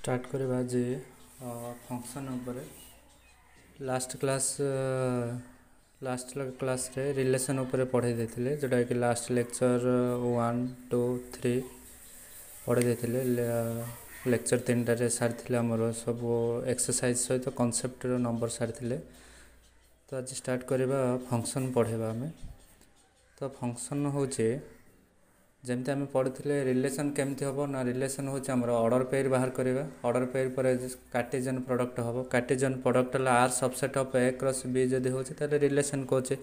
Start करवा जे function ऊपर last class रे रिलेशन ऊपर पढ़ाई देथिले जोटा कि लास्ट लेक्चर 1 2 3 पढ़ाई देथिले लेक्चर 3 रे सारथिले हमर सब एक्सरसाइज सहित कांसेप्ट रो नंबर सारथिले। तो आज स्टार्ट करवा फंक्शन पढ़ेबा हमें। तो फंक्शन होचे जमती आम पढ़ुले रिलेशन केमती हम ना रिलेशन हूँ आम ऑर्डर पेयर बाहर करवा। ऑर्डर पेयर पर कार्टेशियन प्रोडक्ट हम कार्टेशियन प्रोडक्ट है are subset of A cross B जदि हो रिलेशन कहे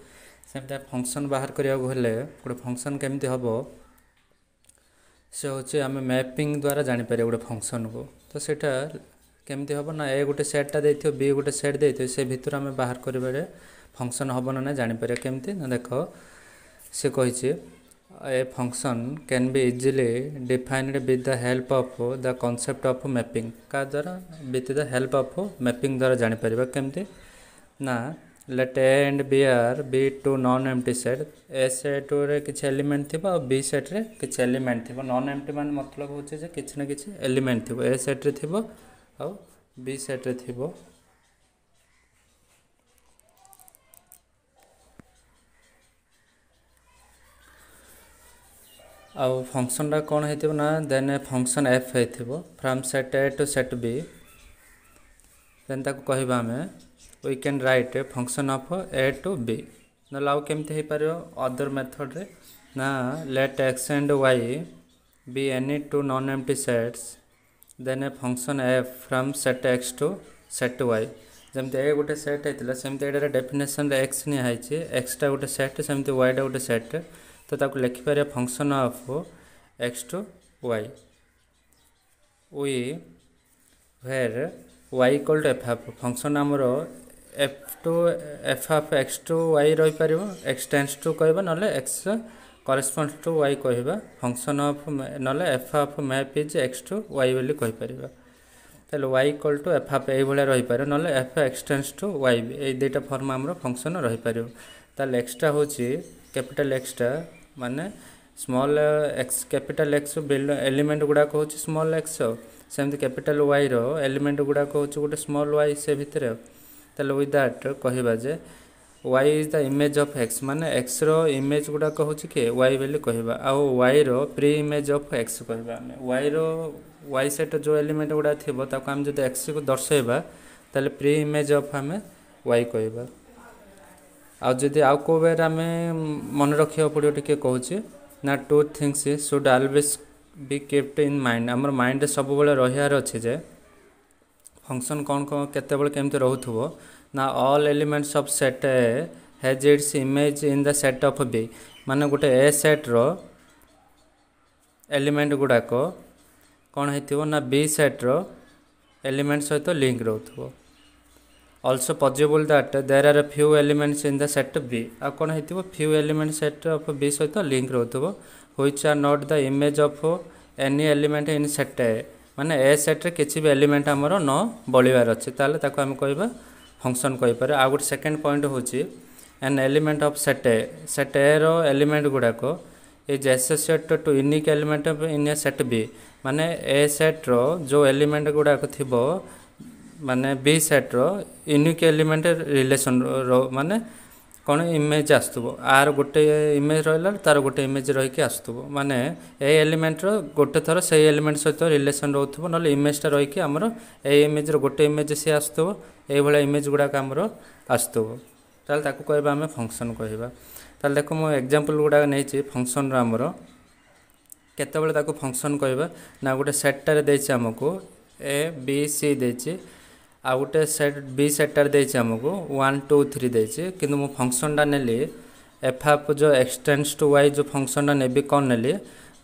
सेमती फंक्शन बाहर करने गोटे फंक्शन केमती हम से हूँ आम मैपिंग द्वारा जापर गोटे फंक्शन को। तो सेटा केमती हम ना ए गोटे सेटा दे बी गोटे सेट दे से भितर आम बाहर कर फंक्शन हम ना जापर केमती ना देख से कही a function can be easily defined with the help of the concept of mapping का द्वारा with the help of mapping द्वारा जानी परिबा केमते ना let a and b are be two non empty set a set रे किछ element थिबा और b set रे किछ एलिमेंट थिबा। नॉन एम्प्टी मान मतलब होचे जे किछ ना किछ एलिमेंट थिबो a सेट रे थिबो और b सेट रे थिबो। आउ फंक्शन टा कौन है ना देन ए फंक्शन एफ है from set A to set B then ताको कहबा हमें we can write a function of A to B ना लाउ केमते हे पारो अदर मेथड रे ना let X and Y be any two non empty sets then a function f from set X to set Y. जमते ए गोटे सेट होता सेमती एटार डेफिनेशन रे एक्स नि हाइछि एक्स टा गोटे सेट सेमती वाई टा गोटे सेट। तो ताको लिखिपर function of x to y we where y equal to f of function आमर f of x to y रही पार एक्स टेंस टू कहबा ना एक्स करेस्पॉन्ड टू वाई कहबा फंक्शन ऑफ ना f of map is x to y बोली कहि परिबा। ताले y equal to f of ए भलिया रही पार ना f x tends to y ए दुईटा फॉर्म आमर फंक्शन रही पार। ताले एक्सटा होची कैपिटल एक्सटा माने small x capital x element गुड़ाक हूँ स्मॉल एक्स सेमती कैपिटल वाई रो एलिमेंट गुड़ाक हूँ गोटे स्मॉल वाई से भितर। ताले विथ दैट कहबा जे y is the image of x माने एक्स रो इमेज गुड़ाक हूँ कि वाई बोली कहबा आउ वाई रो प्री इमेज ऑफ एक्स कहबा। वाई रो वाई सेट जो एलिमेंट गुड़ा थिबो ताको हम जदि एक्स को दर्शाइबा ताले प्री इमेज ऑफ हमें वाई कहबा। आदि आउ को वे आम मन रखा पड़ो टे कहे ना two things should always be kept in mind आमर माइंड सब बेले रहार अच्छे जे फंक्शन कौन कौन केते बेले केमती रहूथबो ना all elements of set A has its image in the set of B माने गोटे ए सेट रो एलिमेंट गुड़ाक कौन होइथिबो ना बी सेट रो एलिमेंट सहित link रहूथबो। Also possible that there are a few elements in the set B आ कौन है few elements set of B सहित link रहूथबो which are not the image of any element in set A माने A set रे किसी भी element आमर न बलिवार अच्छे ताले ताको हम कहबा फंक्शन कहि पारे। आ गुटे सेकंड पॉइंट होची an element of set A रो एलिमेंट गुड़ाक is associated to unique element of in a set B माने ए सेट रो जो एलिमेंट गुड़ाक थिबो माने बी सेट रो यूनिक एलिमेंट रिलेशन रो माने कौन इमेज आसुबो आर गोटे इमेज रहा तार गोटे इमेज रहीकि आसुबो माने ए एलिमेंट रो गोटे थर से एलिमेंट सहित रिलेशन रोथबो ना इमेजटा रहीकि आमर ए इमेज रो गोटे इमेज सी आसुबो ए भला इमेज गुड़ाक आमर आसुबो ताल ताको कहबा हमें फंक्शन कहबा। ताल देखो मो एग्जांपल गुड़ा नहीं फंक्शन रो आमर केते बेले ताको फंक्शन कहबा ना गोटे सेटटारे देछि हमको ए बी सी देछि आ गोटे सेट बी सेटार देछि हमको 1 2 3 देछि किंतु मो फंक्शन टा नेली एफ ऑफ जो एक्सटेंस टू वाई जो फंक्शन टा नेबी कौन नेली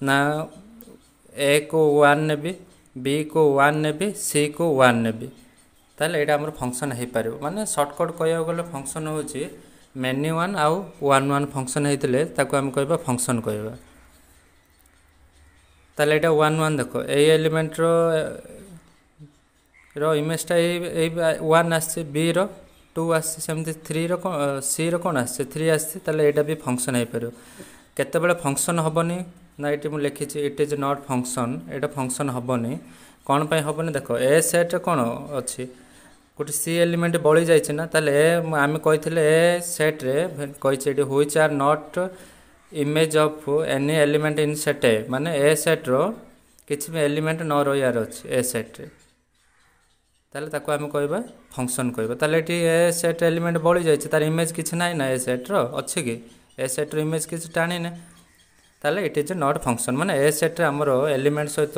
ना ए को 1 नेबी बी को 1 नेबी सी को 1 नेबी ताले एटा हमर फंक्शन हे पारिबो। माने शॉर्टकट कहया गले फंक्शन होची मेनी वन आउ 1 1 फंक्शन हेतिले ताको हम कहबा फंक्शन कहबा। ताले एटा 1 1 देखो ए एलिमेंट रो इमेजटा ए 1 आसे बी रो 2 आसे सेमती 3 रो सी रो कौन आसे 3 आसे ताले एटा भी फंक्शन हे पारो। केते बेले फंक्शन हबनी ना ये लिखी it is not function Etah function हबनी कौन पाई हेनी देख ए सेट्रे कौन अच्छी गोटे सी एलिमेंट बड़ी जाइए ना ताले आम कही ए सेट्रे कही which are not image of any element in set A माने ए सेट्र किसी भी एलिमेंट न रहार अच्छे ए सेट्रे ताले ताको आम कहवा फंक्शन कहवा ताले ए सेट एलिमेंट बड़ी जाइए तार इमेज किसी ना ना ए सेट्र अच्छे कि ए सेट्र इमेज किसी टाणी ना ताले इट इज नॉट फंक्शन माने ए सेट्रे आमर एलिमेंट सहित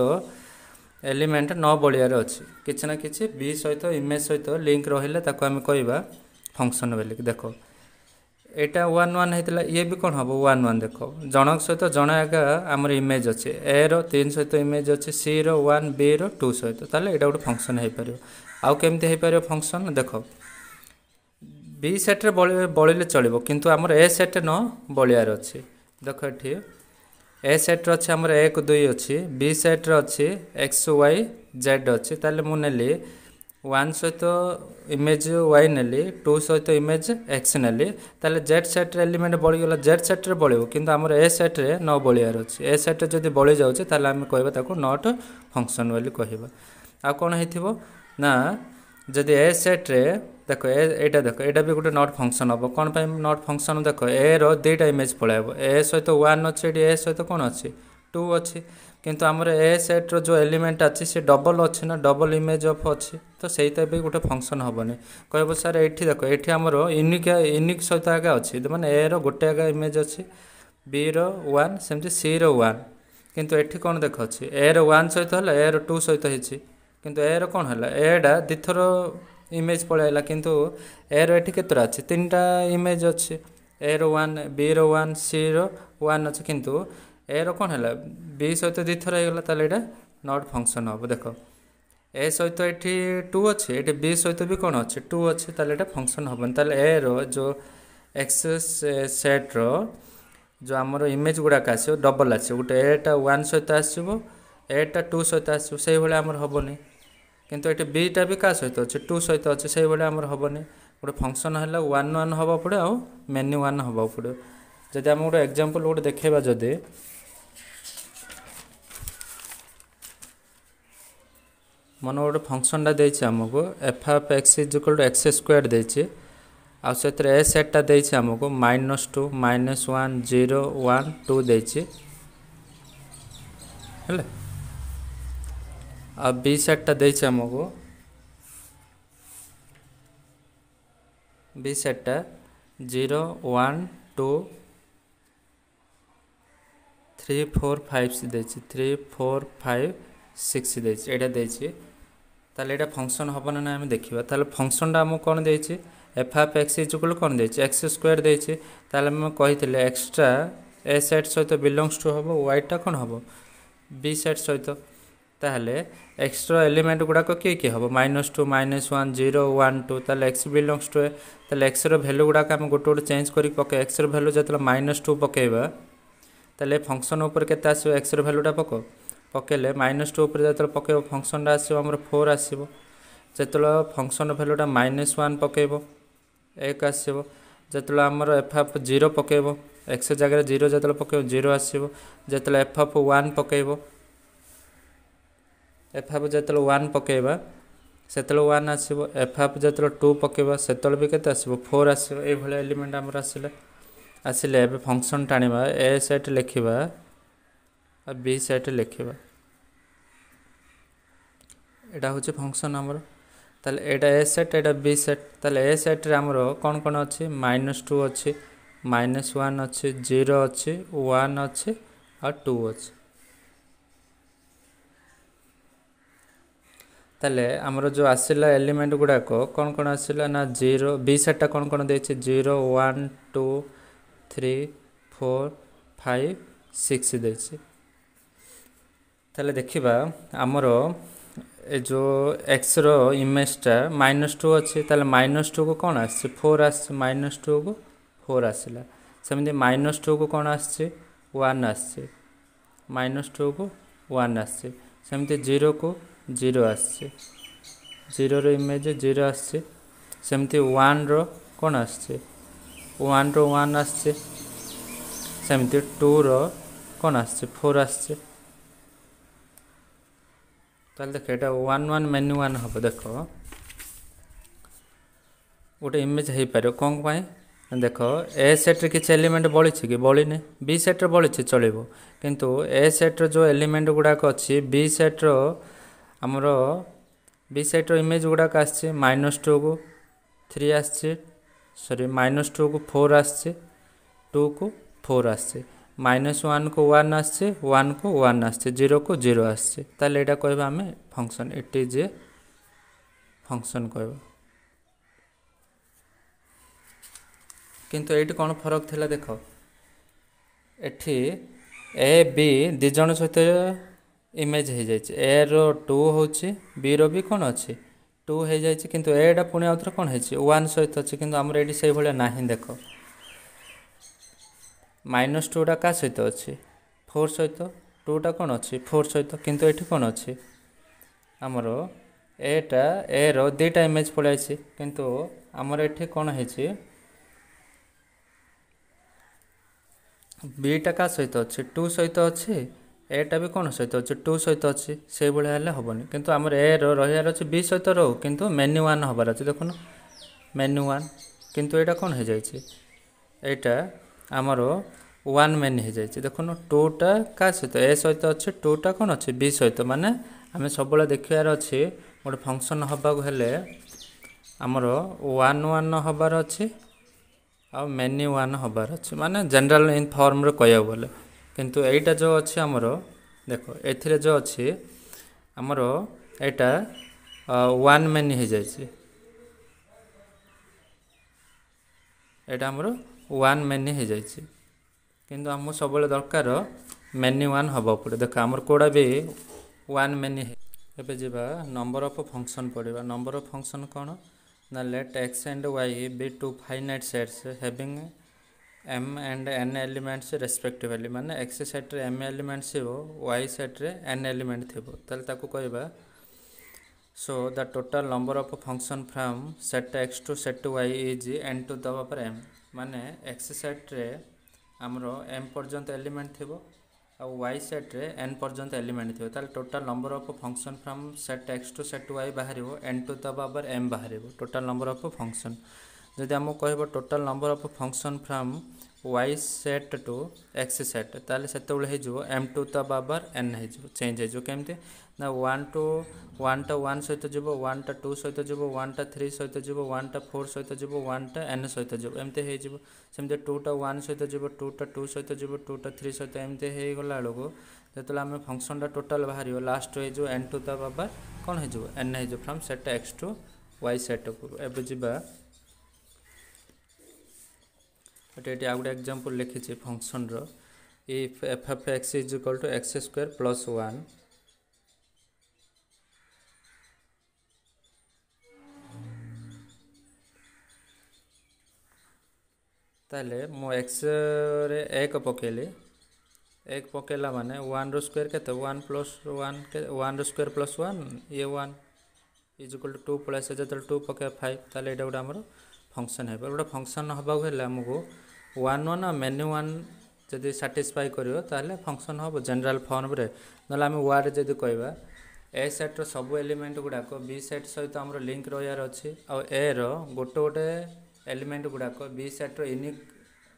एलिमेंट न बलियार अच्छी किसी ना कि बी सहित इमेज सहित लिंक रहिले ताको आम कहवा फंक्शन बोलिक देख यहाँ 1 1 होता ये भी कौन हम 1 1 देख जनक सहित जन आगे आमर इमेज अच्छे ए रो 3 सहित इमेज अच्छे सी रो 1 बी रो 2 सहित ताले यहाँ गोटे फंक्शन हो पार आउ केमती हो पार फंक्शन देख बी सेट्रे बड़े चलो किंतु आमर ए सेट न बलियार अच्छे देख ये ए सेट्रे अच्छे आमर 1 2 अच्छी बी सेट्रे अच्छी एक्स वाई जेड अच्छी ताले मुझे 1 सहित इमेज वाई नेली 2 सहित इमेज एक्स नेली ताले जेड सेट्रे एलिमेंट बढ़ीगला जेड सेट्रे बढ़ो किंतु आमर ए सेट्रे न बलियार अच्छे ए सेट्रे जदि बढ़ी जाऊँचे ताले आम कहवा ताको नॉट फंक्शन बोली कहवा आ कौन हो ना जदि ए सेट्रे देख एटा देख एटा भी गोटे नॉट फंक्शन हम कौन पाई नॉट फंक्शन देख ए रो 2टा इमेज पलैब ए सहित 1 अच्छे ए सहित कौन अच्छे 2 अच्छे किंतु आमर ए सेट्र जो एलिमेंट अच्छी से डबल अच्छे ना डबल इमेज ऑफ अच्छी तो सहीटा भी गोटे फंक्शन हेनी कह सर ये देख ये आमर यूनिक सहित आगे अच्छी मैंने ए रो गोटे आगे इमेज अच्छी बी रो 1 सेमती सी रो 1 किंतु एठी कौन देख अच्छी ए रो 1 सहित है ए रो 2 सहित होती किंतु ए रो कौन है एटा दिथर इमेज पलैला किंतु ए रो एठी केतरा अच्छी 3टा इमेज अच्छी ए रो 1 बी रो 1 सी रो 1 अच्छे किंतु ए रो कौन है बी सहित दिथर होगला ताले एटा नॉट फंक्शन हम देख ए सहित ये 2 अच्छे ये बी सहित भी कौन अच्छे 2 अच्छे ताले एटा फंक्शन हेनी ताले ए रो जो एक्स सेट्र जो आमर इमेज गुड़ाक आसो डबल आस गोटे एटा 1 सहित आसो एटा 2 सहित आसो से भाई आमर हेनी किंतु ये बीटा भी क्या सहित अच्छे 2 सहित अच्छे से भाई आमर हेनी गोटे फंक्शन है 1 1 हवा पड़े आ मेनी 1 हवा पड़े जदि आम गोटे एग्जांपल गोटे देखा जदि मन गोटे फंक्शनटा देछि आमको f of x is equal to x square देछि आ से ए सेट्टा देछि आमको -2 -1 0 1 2 देछि हेले आ बी सेट्टा देछि आमको बी सेट्टा 0 1 2 3 4 5 देछि 3 4 5 6 देछि एटा देछि ताले एटा फंक्शन हम ना आम देखा ताले फंक्शनटा आमको कौन देछि f of x is equal कौन देछि एक्स स्क्वायर देछि ताले हम कही एक्सट्रा ए सेट सहित बिलोंग्स टू हम वाईटा कौन हम बी सेट सहित ताले एक्सट्रा एलिमेंट गुड़ाक किए किए हम -2 -1 0 1 2 ताले एक्स बिलोंग्स टू ए ताले एक्स रो वैल्यू गुड़ाक आम गोटे गोटे चेंज करी पके एक्स रो वैल्यू जब -2 पकेबा ताले फंक्शन ऊपर केते आसो एक्स रो वैल्यूटा पको पकेले -2 उपर जो पकेब फंक्शन आसो 4 आसो जो फंक्शन भैल्यूटा -1 पकेब 1 आसो जो आमर एफ ऑफ 0 पकेब एक्स जगह 0 जो पकेब 0 आसो जो एफ ऑफ 1 पकेब एफ ऑफ जो 1 पकेबा से 1 आसो एफ ऑफ जो 2 पकेबा से भी केते आसो 4 आसो ये भाई एलिमेंट आमर आसिले आसिले एबे फंक्शन टाणिबा ए सेट लिखिबा और बी सेट लिखा एटा हूँ फंक्शन आमर ताले एटा ए सेट एटा बी सेट ताले ए सेट रे आमर कौन कौन अच्छी -2 अच्छी -1 अच्छी 0 अच्छी 1 अच्छी और 2 अच्छी ताले आमर जो आसला एलिमेंट गुड़ाक कौन कौन आसला ना 0 बी सेटा कौन कौन दे 0 1 2 3 4 5 6 देछि ताले देखिबा आमर ए जो एक्स रो इमेजटा -2 अच्छी ताले -2 को कौन आस 4 आस -2 को 4 आसला सेमती -2 को कौन आस 1 आस -2 को 1 आस सेमती 0 को 0 आस 0 रो इमेज 0 आस सेमती 1 रो कौन आस 1 रो 1 आस सेमती 2 रो कौन आस 4 आस ताले देख एटा 1 1 मेन्यू 1 हम देख गोटे इमेज हो पार कौन पाई देख ए सेट्रे किसी एलिमेंट बड़ी कि बड़ी बी सेट्रे बड़ी चलो किंतु ए सेट्र जो एलिमेंट गुड़ाक अच्छी बी सेट्र आमर बी सेट्र इमेज गुड़ाक आसचे -2 को 3 आसचे सॉरी -2 को 4 आसचे 2 को 4 आसचे -1 को 1 आसचे 1 को 1 आसचे 0 को 0 आसचे ताले एटा कहबा हमें function it is a function कहबा किंतु एटी कौन फरक थिला देख एठी ए बी दी जन सहित इमेज हो जाए ए रो 2 होची बी रो भी कौन अच्छी 2 हो जाए किंतु एटा पुणी आउथरे कौन है 1 सहित अच्छी किंतु आमर एटी से भाया ना देख -2 क्या सहित अच्छी 4 सहित 2 कौन अच्छी 4 सहित किंतु एठी कौन अच्छी आमर एटा ए रो 2टा इमेज पड़ाई किंतु आमर एठी कौन है बीटा क्या सहित अच्छे 2 सहित अच्छे एटा भी कौन सहित अच्छे 2 सहित अच्छे से भाया हेनी किंतु आमर ए रहार अच्छे बी सहित रो किंतु मेन्यू 1 हबार अच्छे देखुन मेन्यू 1 किंतु एटा कौन हो जाए एटा आमर 1 मेन्यू हो जाए देखुन 2टा क्या सहित ए सहित अच्छे 2टा कौन अच्छे बी सहित माने आम सब देखार अच्छे गोटे फंक्शन हवा हेले आमर 1 1 हबार अच्छे आ मेन्यू 1 हबार अच्छे माने जनरल इन फॉर्म रे कहया बोले किंतु एटा जो अच्छे आमर देख एथिरे जो अच्छे आमर एटा 1 मेन्यू हो जाए एटा आमर 1 मेन्यू हो जाए किंतु आम सब दरकार मेन्यू 1 हवा पड़े देख आमर कोड़ा भी 1 मेन्यू एबे जीवा नंबर ऑफ फंक्शन पढ़ा नंबर ऑफ फंक्शन कौन ना late x and y be two finite sets having m and n elements respectively माने x सेट रे m एलिमेंट्स हो y सेट रे n एलिमेंट थिबो ताले ताको कहबा so the total number of function from set x to set y is n to the power m माने x set रे हमरो m पर्यंत एलिमेंट थिबो आ y सेट रे n पर्यंत एलिमेंट थिबो ताले total number of function from set x to set y बाहरिबो n to the power m बाहरिबो टोटल नंबर ऑफ फंक्शन जदि हमको कहबो total number of function from y set to x set ताले सेतबेले हे जो m to the power n हे जो चेंज हे जो केमते ना 1 टा 1 सहित जीव 1 टा 2 सहित जीव 1 टा 3 सहित जीव 1 टा 4 सहित जीव 1 टा n सहित जीव एमते हे जीव सेमते 2 टा 1 सहित जीव 2 टा 2 सहित जीव 2 टा 3 सहित एमते हे गला लोगो जेतला हम फंक्शन टा टोटल बाहरियो लास्ट हे जो n टू द पावर कोन हे जो n हे जो from set x to y set को एबे जीवा एटे आ गुड एग्जांपल लिखि छी फंक्शन रो if f of x is equal to x square plus 1 ताले मो x रे एक पकेली एक पकेला माने 1 रो स्क्वायर केते 1 प्लस 1 के 1 रो स्क्वायर प्लस 1 ये 1 इज इक्वल टू 2 प्लस जतल 2 पके 5 ताले एटा गुडा हमर फंक्शन है गोटे फंक्शन हबा हेला हमको 1 1 मेन्यू 1 जदि सैटिस्फाई करियो ताले फंक्शन हबो जनरल फॉर्म रे नला हम वार जदि कहबा ए सेट रो सब एलिमेंट गुडा को बी सेट सहित हमर लिंक रहयार अछि आ ए रो गोटे गोटे एलिमेंट गुड़ाक बी सेट यूनिक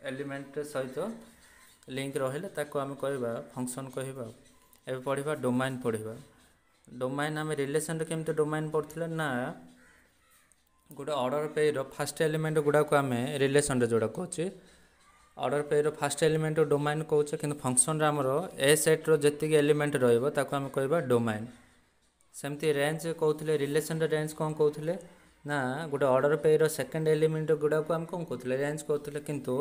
एलिमेंट सहित लिंक रहिले ताको आम कहबा फंक्शन कहबा एबे पढ़िबा डोमाइन पढ़िबा डोमाइन आम रिलेशन रे केमते डोमाइन पढ़थिले ना गोटे ऑर्डर पे रो फर्स्ट एलिमेंट गुड़ाक आम रिलेशन रे जोड़ा कहछि ऑर्डर पे रो फर्स्ट एलिमेंट डोमाइन कहउछे किंतु फंक्शन रे हमरो ए सेट रो जति एलिमेंट रहइबो ताको आम कहबा डोमाइन सेमती रेंज कहउथिले रिलेशन रे रेंज कोन कहउथिले ना गोटे ऑर्डर पे रो सेकंड एलिमेंट गुड़ा को हम कौन कहते रेंज कहते किंतु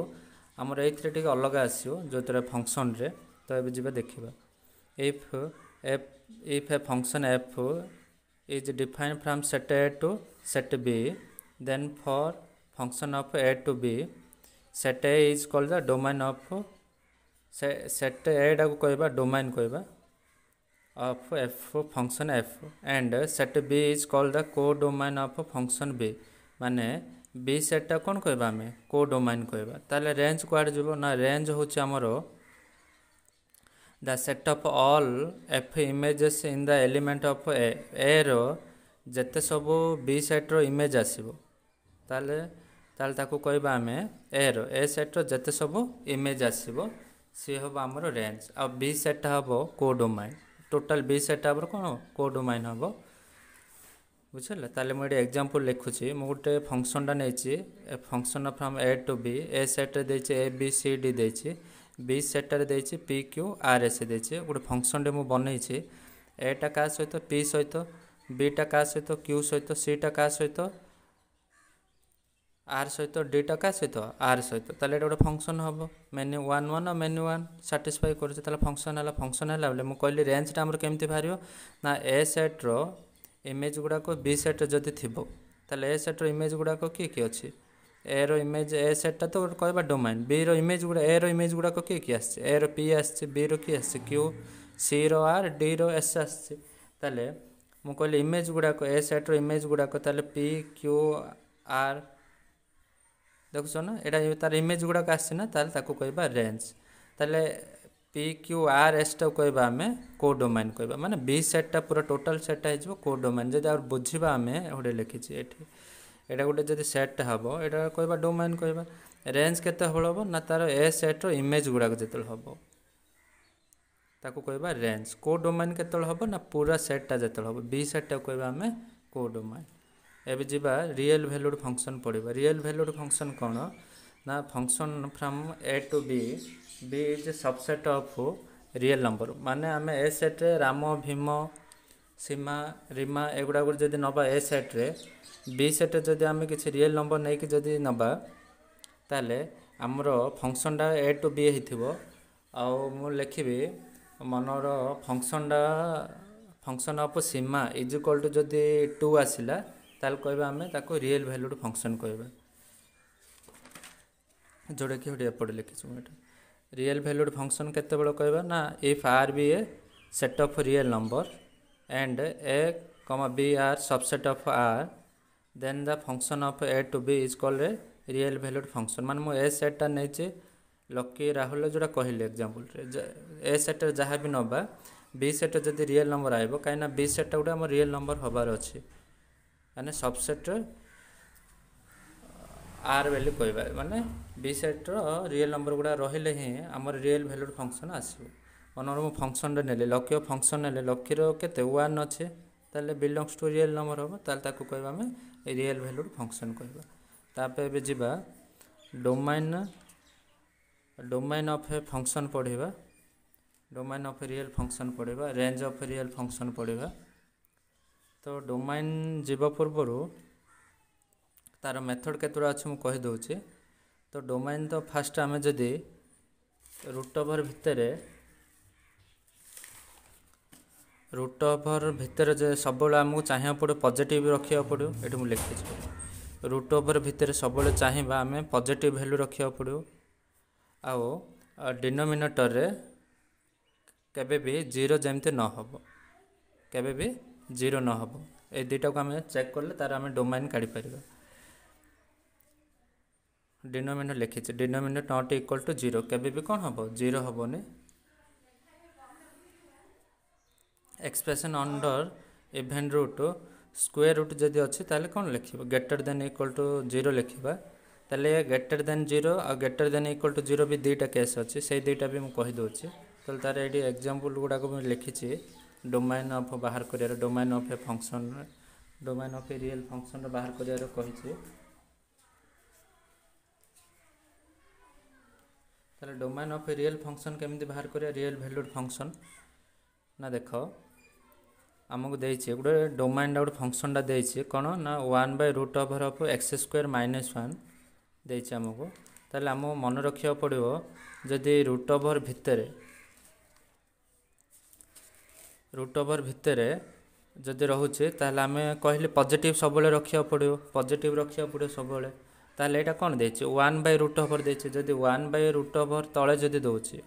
आमर ये अलग आसो जो फंक्शन रे तो ये जी देखा if a function F is defined from set A to set B then for function of A to B set A is called the domain of set एटा को कहबा डोमेन कहबा of f function f and set b is called the codomain of function b माने b set टा कोन कहबा हमें कोडोमाइन कहबा ताले रेंज क्वाड जबो ना रेंज होछि हमरो the set of all f images in the element of A रो जेते सब बी सेट रो इमेज आसीबो ताले ताले ताको कहबा आमे ए रो ए सेट रो जेते सब इमेज आसीबो सी हम आमर रेंज आ बी सेट हम कोडोमाइन टोटाल बी सेट आमर कौन कोडोमाइन हम बुझे ताले मुझे एग्जांपल लिखुची मु गोटे फंक्शनटा नहीं function from A to B A set देछि ए बी सी डी देछि बी सेट देछि पी क्यू आर एस देछि गोटे फंक्शन मु बनई एटा का सहित पी सहित बीटा का सहित क्यू सहित सीटा का सहित आर सहित डीटा का सहित आर सहित ताले गोटे फंक्शन हम मेन्यू वन वन और मेन्यू वन साटिस्फाई कर फंक्शन है मुझे कहली रेंजटा आमर केमती बाहर ना ए सेट्र इमेज गुड़ाक बी सेट्रे जदि थी ताले ए सेट्र इमेज गुड़ाक किए किए अच्छी ए रो इमेज ए सेट्टा तो कहबा डोमाइन बी रो इमेज गुड़ा ए रो इमेज गुड़ाक किए किए आस ए रो पी आस बी रो किए आस क्यू सी रो आर डी रो एस आस ताले मु कहली इमेज गुड़ाक ए सेट्र इमेज गुड़ाक ताले पी क्यू आर देखुच ना यहाँ तार इमेज गुड़ाक आसना ताको कहबा रेंज ताले पी क्यू आर एस टा कहबा आमे कोडोमाइन कहबा माने बी सेट्टा पूरा टोटल सेट्टा हो कोडोमाइन जदि आर बुझिबा आमे गोटे लिखिछि एठी एटा गोटे जदि सेट हबो एटा कहबा डोमाइन कहबा रेंज केते हबो ना तार ए सेट रो इमेज गुड़ाक जेतल हबो ताको कहबा रेंज कोडोमाइन केतल हबो ना पूरा सेट्टा जेतल हबो बी सेट्टा कहबा आमे कोडोमाइन एबे जीवा रियल वैल्यूड फंक्शन पढ़ा रियल वैल्यूड फंक्शन कौन ना function from A to B is subset of real number माने आमे ए सेट रे राम भीम सीमा रीमा एगुड़ा जदि नबा ए सेट रे बी सेट जदि आमे किछि रियल नंबर नहीं कि जदि नबा ताले हमर फंक्शनटा ए टू बी हिथिबो आ मु लिखिबी मनर फंक्शन ऑफ सीमा इज इक्वल टू जदि 2 आसिला ताल कहबा आमे ताको रियल वैल्यूड फंक्शन कहबा जोड़े कि गोटे एपटे लिखी रियल वैल्यूड फंक्शन केते बेल कहबा ना if R be A set of real number and A comma B R subset of R then the function of A to B is called a real valued function मान मु ए सेटटा नहीं lucky Rahul जोड़ा कहले example ए set जहाँ भी नबा B set जदि real number आइबो कहीं बी सेट गोटे आम रियल नंबर हबार अच्छी माने सबसेट आर वैल्यू कहबा माने बी सेट रियल नंबर गुड़ा रहिले ही आमर रियल वैल्यूड फंक्शन आसो मनोर मु फंक्शन नेले लकी फंक्शन नेले लकी केते 1 अच्छे ताले बिलोंग्स टू रियल नंबर हम ताले ताको कहबा हमें रियल वैल्यूड फंक्शन कहबा तापे बे जिबा डोमाइन ऑफ ए फंक्शन पढ़िबा डोमाइन ऑफ रियल फंक्शन पढ़िबा रेंज ऑफ रियल फंक्शन पढ़िबा तो डोमाइन जीवा पूर्वर तार मेथड केतुरा अच्छे मुझे कहीदे तो डोमाइन तो फास्ट आम जदि रूट ओवर भितर सब आमको चाहिए पड़ो पॉजिटिव रखा पड़ो ये मुझे लिखी रूट ओवर भितर सब चाहिए आम पॉजिटिव वैल्यू रखा पड़ो आओ डिनोमिनेटर रे केबे भी जीरो जमते न हो केबे भी जीरो न हो ये दुटा को आम चेक कले तार आम डोमाइन काढ़ी पार डिनोमिनेटर लिखी denominator not equal to zero केबे भी कौन हम जीरो हेनी expression under even root square root जदि अच्छी ताले कौन लिखा greater than equal to zero लिखा ताले ग्रेटर देन जीरो और greater than equal to zero भी दुईटा केस अच्छी से दुईटा भी मुझे कहीदे तो तार ये एग्जांपल गुड़ाक लिखी डोमाइन ऑफ बाहर कर domain of a function domain of a real function बाहर कर कही domain of a real function केमिति बाहर कर रियल वैल्यूड फंक्शन ना देख आमको देइछे गोटे डोमाइन गोटे फंक्शनटा देइछे कौन ना 1/रूट ओवर ऑफ एक्स स्क्वायर -1 देइछे आमको ताले आम मन रखा पड़ो जदि रूट ओवर भितर जदि रोचे ताले आम कहले पॉजिटिव सब रखा पड़ो पॉजिटिव रखा पड़ो सब ताले एटा कौन देइछे 1/रूट ओवर देइछे जदि 1/रूट ओवर तले जदि दउछे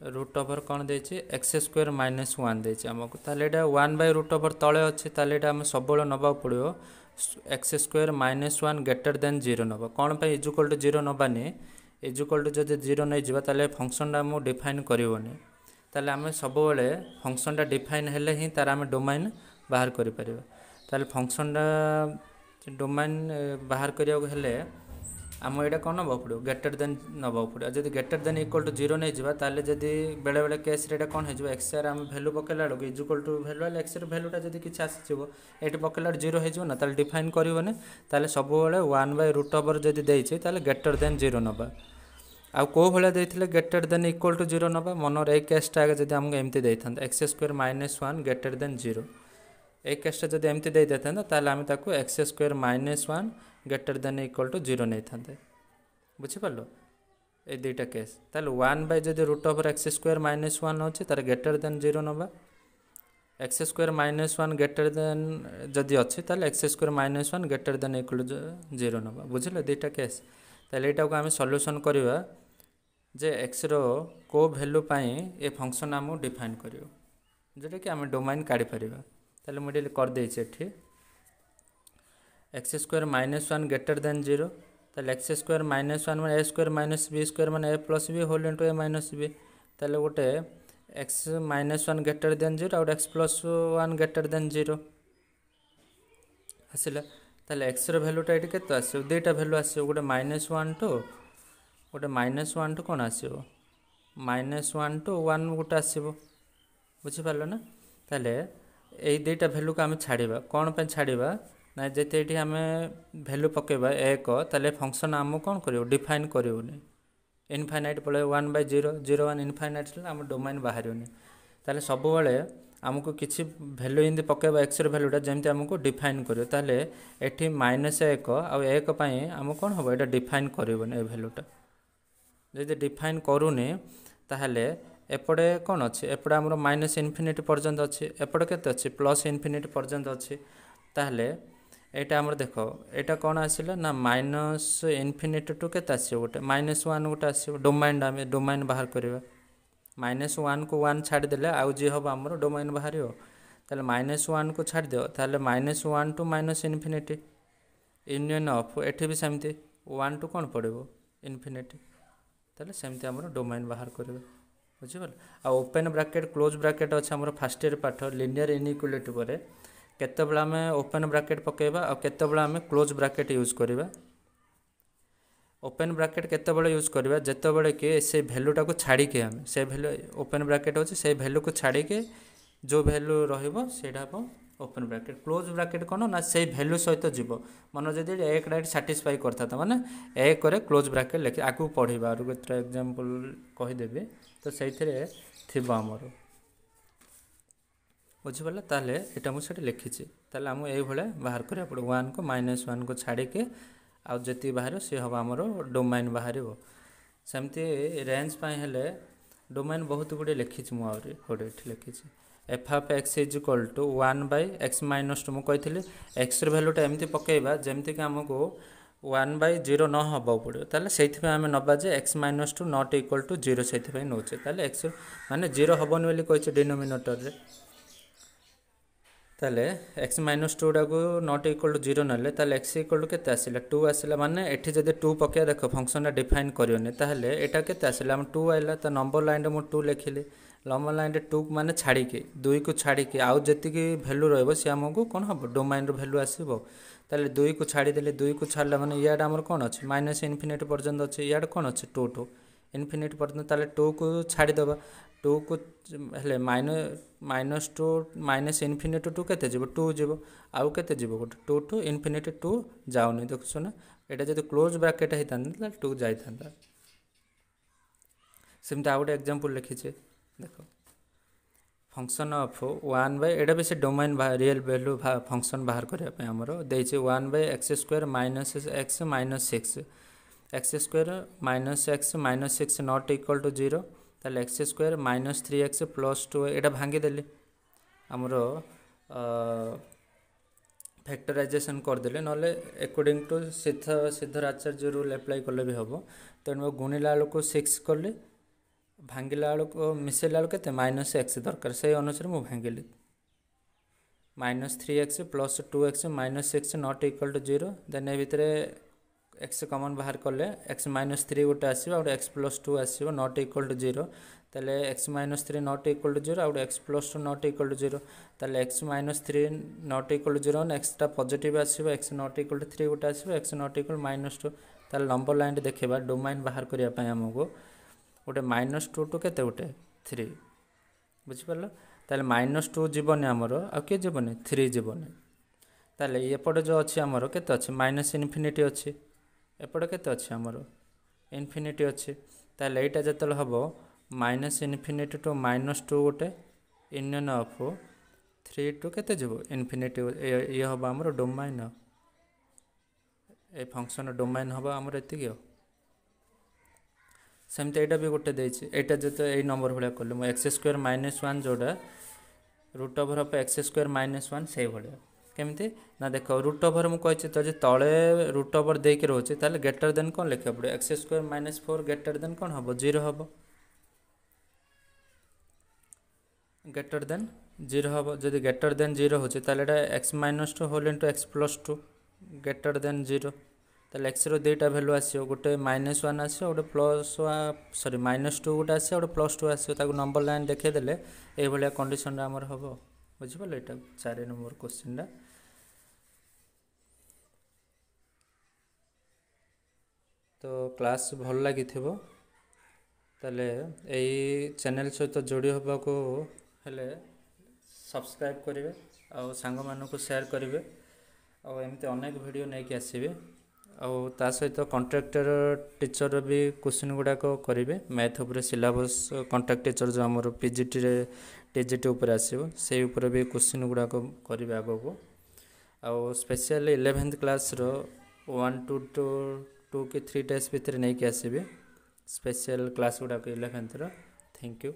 1/रूट ओवर कौन देइछे एक्स स्क्वायर -1 देइछे हमको ताले एटा 1/रूट ओवर तले अच्छे ताले एटा हम सब नबा पड़ो x square -1 greater than zero नबा कौन पे इज इक्वल टू जीरो नबानी इज इक्वल टू जब जीरो नहीं जावा ताले फंक्शनटा आमको डिफाइन करनी ताले आम सब फंक्शनटा डिफाइन हेले ही तार आम डोमाइन बाहर कर ताले फंक्शनटा डोमाइन बाहर करने आम यहाँ कौन नवा पड़ो ग्रेटर देन नवा पड़ो जब greater than equal to zero नहीं जावा ताले जदि बेले बेले केस रे कौन हो एक्स आर आम भैल्यू पकेला बेलू is equal to value x भैल्यूटा जब किसी आसीज ये पकेला जीरो हो ना ताले डिफाइन करने ताले सब वन बाय रूट ओवर जब देती ताले ग्रेटर देन जीरो नवा आउ कौ भाया देते greater than equal to zero नवा मनर ए केसटा आगे जब आमको एमती देता x square minus one greater than zero ए केसटा जब एमती दे देता ताले आम ताको x square minus one greater than equal to zero नहीं था बुझीपार ये दुईटा केस ताले वन बाय जब root over x square minus one अच्छे तार ग्रेटर देन जीरो नवा x square minus one greater then जदि अच्छे ताले x square minus one greater than equal to zero नवा बुझे दुईटा केस ताले यहाँ को आम सल्यूशन करवा जे एक्स रो को भैल्यू ए फंक्शन आम डिफाइन कर जोटा कि आम डोमाइन काढ़ी पार ताले मुझे करदे x square minus one greater than zero ताले x square minus one a square minus b square मैंने a plus b whole into a minus b ताले गोटे x minus one greater than zero और x plus one greater than zero आसला ताले x रो भैल्यूटा ये के आसो दुईटा भैल्यू आसो गोटे माइनस वन टू कौन आसो माइनस वन टू वन गोटे आसो बुझीपार ना ताले यही दुईटा भैल्यू को आम छाड़ा कौन पर छाड़ा ना जैसे ये आम भैल्यू पकेबा एक ताले फंक्शन आम कौन कर डिफाइन करूनी इनफाइनाइट पड़े one by zero zero one infinite आम डोमाइन बाहर ताले सब आमको किसी भैल्यू इनती पकेबा एक्स भैल्यूटा जमी आमको डिफाइन कर ताले एटी माइनस एक आउ एक आम कौन हम यहाँ डिफाइन करूनी ए भैल्यूटा जब डिफाइन करूनी ताहले एपटे कौन अच्छे एपटे आमर माइनस इनफिनिटी पर्यंत अच्छे एपटे केते अच्छे प्लस इनफिनिटी पर्यंत अच्छे ताहले एटा आमर देख एटा कौन आसला ना माइनस इनफिनिटी टू के गोटे माइनस वन गोटे आसो डोमाइन आम डोमाइन बाहर करवा माइनस वन को वन छाड़देले आउ जी हम आमर डोमाइन बाहर ताले माइनस वन को छाड़ दियो ताले minus one two minus infinity union of एठी भी सेमती वन टू कौन पड़ो इनफिनिटी ताले सेमती आमर डोमाइन बाहर करवा बुझीपार आ ओपन ब्राकेट क्लोज ब्राकेट अच्छे आमर फास्ट ईयर पाठ लिनियर इनइक्वालिटी पर केतेबेला आम ओपन ब्राकेट पकेबा और केतेबेला आम क्लोज ब्राकेट यूज करवा ओपन ब्राकेट केतेबेले यूज करवा जेतेबेले कि से भैल्यूटा को छाड़िके आम से भैल्यू ओपन ब्राकेट अच्छे से भैल्यू को छाड़िके जो भैल्यू रहा ओपन ब्राकेट क्लोज ब्राकेट कौन ना से भैल्यू सहित जीव मन जब एक डायरेक्ट साटिस्फाई करता माने एक क्लोज ब्राकेट लिखे आगे पढ़ा और गोटे एग्जांपल कहीदेवी तो से आमर बुझीपारा ताले यहाँ मुझे लिखी ताले आम ये बाहर करा पड़े वन को माइनस वन को छाड़िके आती बाहर सी हम आमर डोमाइन बाहर सेमती रेंज हेले डोमाइन बहुत गुड़े लिखी मुझे लिखी f of x is equal to one by x minus two मुझे एक्स भैल्यूटा एमती पकेबा जमती कि आमको वन बाय जीरो न हवा पड़ो ताले से आम नवा जे x minus two not equal to zero से नौचे ताले एक्स माने जीरो हबनी बोली कही डिनोमिनेटर ताले एक्स माइनस टूटा को नॉट इक्वल टू जीरो ना ताले एक्स इक्वल टू के आसला टू आसला माने एठी जब टू पकड़ा देख फंक्शन डिफाइन करनी ताहले एटा के आसला आम टू आइला तो नंबर लाइन मुझे टू लिखिली नंबर लाइन टू माने छाड़िके दुई को छाड़िके आउ जी भैल्यू रही आमको कौन हम डोमाइन भैल्यू आसो ताले दुई को छाड़देले दुई को छाड़ला माने इयाड आमर कौन अच्छे माइनस इनफिनिटी पर्यंत अच्छे इयाड कौन अच्छे टू टू इनफिनिटी पर्यंत ताले टू को छाड़देवा टू को हेले minus two minus infinity to के टू जीव आउ के गोटे टू टू इनफिनिटी टू जाऊनी देखुस ना यहाँ जब क्लोज ब्राकेट होता टू जाता सेमती आउ गोटे एग्जांपल लिखीचे देख फंक्शन ऑफ वन बाय एटा भी से डोमाइन रियल वैल्यू फंक्शन बाहर करने आमर देखे one by x square minus x minus six x square minus six not equal to zero ताले x square minus three x plus two यहाँ भांगीदेली आमर फैक्टराइजेशन करदे ना according to Sridhar Acharya rule apply कले भी हम तेणु गुणिला को सिक्स कले भांगिला को मिसेला के माइनस एक्स दरकार से अनुसार मुझे भांगिली minus three x plus two x minus six not equal to zero then ए भितर एक्स कमन बाहर कले एक्स माइनस थ्री गोटे आसो आउट एक्स प्लस टू आसो नॉट इक्वल टू जीरो ताले x minus three not equal to zero out x plus two not equal to zero ताले x minus three not equal to zero एक्सटा positive आसो x not equal to three गोटे आसो x not equal minus two ताले number line देखा domain बाहर करने आमको गोटे माइनस टू टू के थ्री बुझिपार ताले माइनस टू जीवन आमर आ किए जीवन थ्री जीवन ताले एपटे जो अच्छी आमर केते अच्छे माइनस इनफिनिटी अच्छी एपटे केते अच्छे आमर इनफिनिटी अच्छी ताले एटा जतल हबो minus infinity to minus two गोटे यूनियन ऑफ थ्री टू केते जीवो इनफिनिटी ये हम आमर डोमाइन ए फंक्शन डोमाइन हम आमर एतिक सेमती एटा भी गोटे देछि एटा जत ए नंबर भलिया करले मो एक्स स्क्वायर माइनस वन जोड़ा root over of x square minus one से भलिया केमती ना देख रूट ओवर मुझे तो जो तले रूट ओवर देके रोचे ताले ग्रेटर देन कौन लिखा पड़े x square minus four greater than कौन हम जीरो हम ग्रेटर देन जीरो हम जब ग्रेटर देन जीरो होचे ताले x minus two whole into x plus two greater than zero ताले एक्स रो दुईटा भैल्यू आसो गोटे माइनस वन आसो गोटे प्लस सॉरी माइनस टू गोटे आसो गोटे प्लस टू आसो ताको नंबर लाइन देखदेले ये कंडीशन आमर हम बुझिपारे यहाँ 4 नंबर क्वेश्चन तो क्लास भल लगी ताले यही चैनल सहित जोड़ी होगा को हेले सब्सक्राइब करेंगे आउ सांग मानक शेयर करेंगे आउ एमती अनेक वीडियो नहीं कि आसबे आउ ता सहित कॉन्ट्रैक्टर टीचर भी क्वेश्चन गुड़ाक करेंगे मैथ उपर सिलेबस कॉन्ट्रैक्ट टीचर जो आम पीजीटी टीजीटी उपर आसो से उपर भी क्वेश्चन गुड़ाक करेंगे आगक आउ special 11th class row 1 to 2 कि 3 days भितर नहीं कि आसबे स्पेशल क्लास गुड़ाक 11th रो थैंक यू।